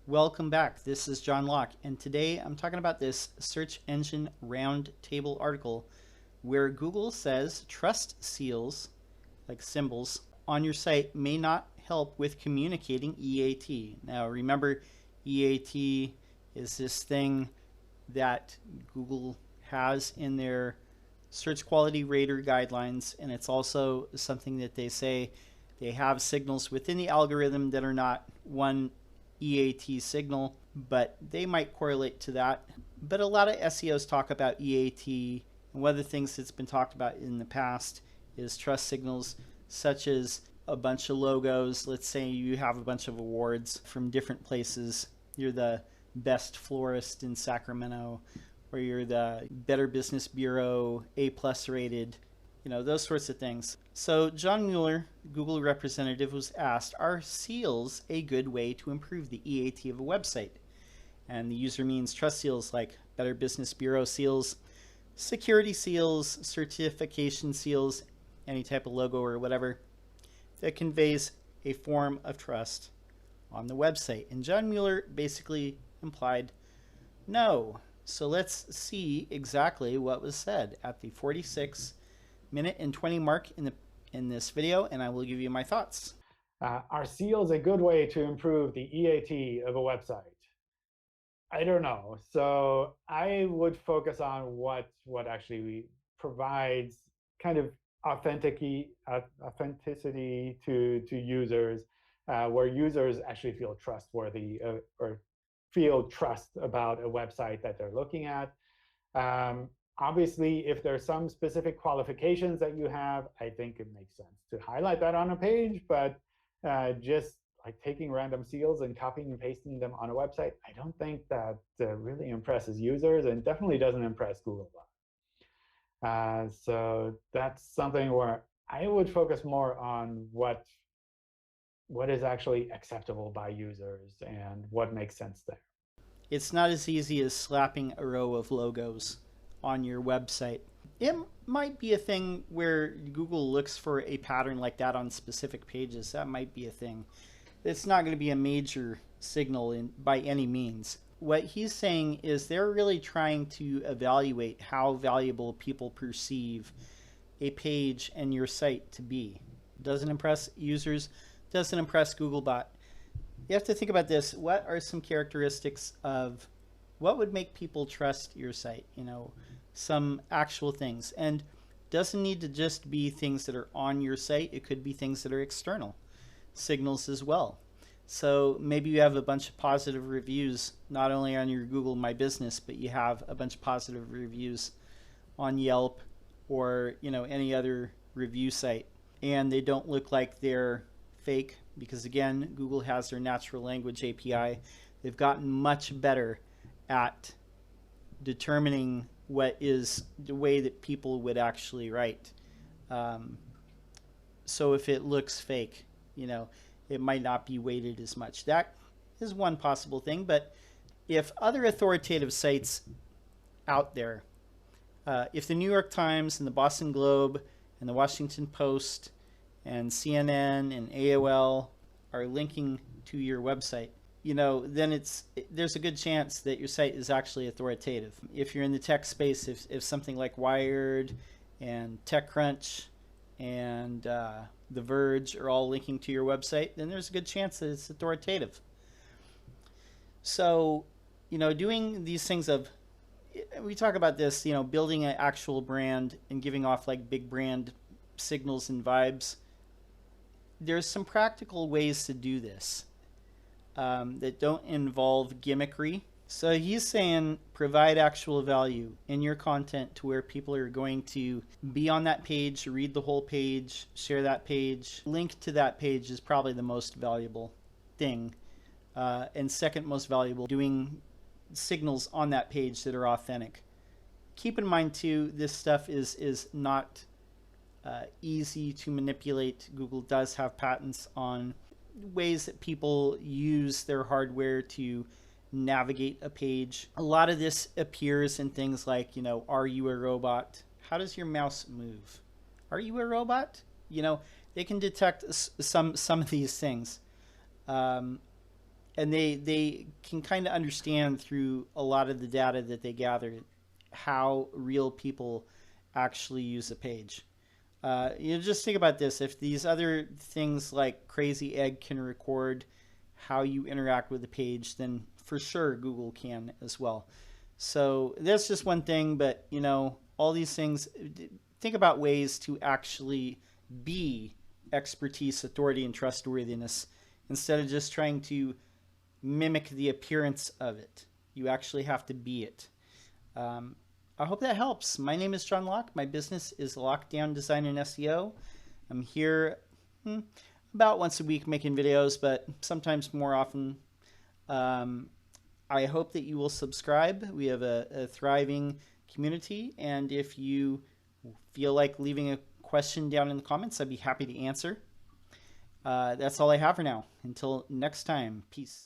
Welcome back. This is John Locke, and today I'm talking about this search engine roundtable article where Google says trust seals, like symbols, on your site may not help with communicating EAT. Now, remember, EAT is this thing that Google has in their search quality rater guidelines, and it's also something that they say they have signals within the algorithm that are not one EAT signal, but they might correlate to that. But a lot of SEOs talk about EAT, and one of the things that's been talked about in the past is trust signals, such as a bunch of logos. Let's say you have a bunch of awards from different places. You're the best florist in Sacramento, or you're the Better Business Bureau A+ rated, those sorts of things. So John Mueller, Google representative, was asked, are seals a good way to improve the EAT of a website? And the user means trust seals like Better Business Bureau seals, security seals, certification seals, any type of logo or whatever that conveys a form of trust on the website. And John Mueller basically implied no. So let's see exactly what was said at the 46-minute and 20 mark in this video, and I will give you my thoughts. Are seals a good way to improve the EAT of a website? I don't know. So I would focus on what actually provides kind of authenticity to users, where users actually feel trustworthy or feel trust about a website that they're looking at. Obviously, if there's some specific qualifications that you have, I think it makes sense to highlight that on a page. But just like taking random seals and copying and pasting them on a website, I don't think that really impresses users, and definitely doesn't impress Google. So that's something where I would focus more on what is actually acceptable by users and what makes sense there. It's not as easy as slapping a row of logos on your website. It might be a thing where Google looks for a pattern like that on specific pages. That might be a thing. It's not going to be a major signal by any means. What he's saying is they're really trying to evaluate how valuable people perceive a page and your site to be. Doesn't impress users, doesn't impress Googlebot. You have to think about this. What are some characteristics of what would make people trust your site? Some actual things. And doesn't need to just be things that are on your site. It could be things that are external signals as well. So maybe you have a bunch of positive reviews, not only on your Google My Business, but you have a bunch of positive reviews on Yelp or any other review site, and they don't look like they're fake, because again, Google has their natural language API. They've gotten much better at determining what is the way that people would actually write. So if it looks fake, it might not be weighted as much. That is one possible thing. But if other authoritative sites out there, if the New York Times and the Boston Globe and the Washington Post and CNN and AOL are linking to your website, then there's a good chance that your site is actually authoritative. If you're in the tech space, if something like Wired and TechCrunch and The Verge are all linking to your website, then there's a good chance that it's authoritative. So, doing these things we talk about this, building an actual brand and giving off like big brand signals and vibes. There's some practical ways to do this that don't involve gimmickry. So he's saying provide actual value in your content to where people are going to be on that page, read the whole page, share that page. Link to that page is probably the most valuable thing. And second most valuable, doing signals on that page that are authentic. Keep in mind too, this stuff is not easy to manipulate. Google does have patents on ways that people use their hardware to navigate a page. A lot of this appears in things like, are you a robot? How does your mouse move? Are you a robot? They can detect some of these things. and they can kind of understand through a lot of the data that they gather how real people actually use a page. Just think about this. If these other things like Crazy Egg can record how you interact with the page, then for sure Google can as well. So that's just one thing, but all these things, think about ways to actually be expertise, authority, and trustworthiness instead of just trying to mimic the appearance of it. You actually have to be it. I hope that helps. My name is John Locke. My business is Lockdown Design and SEO. I'm here about once a week making videos, but sometimes more often. I hope that you will subscribe. We have a thriving community, and if you feel like leaving a question down in the comments, I'd be happy to answer. That's all I have for now. Until next time, peace.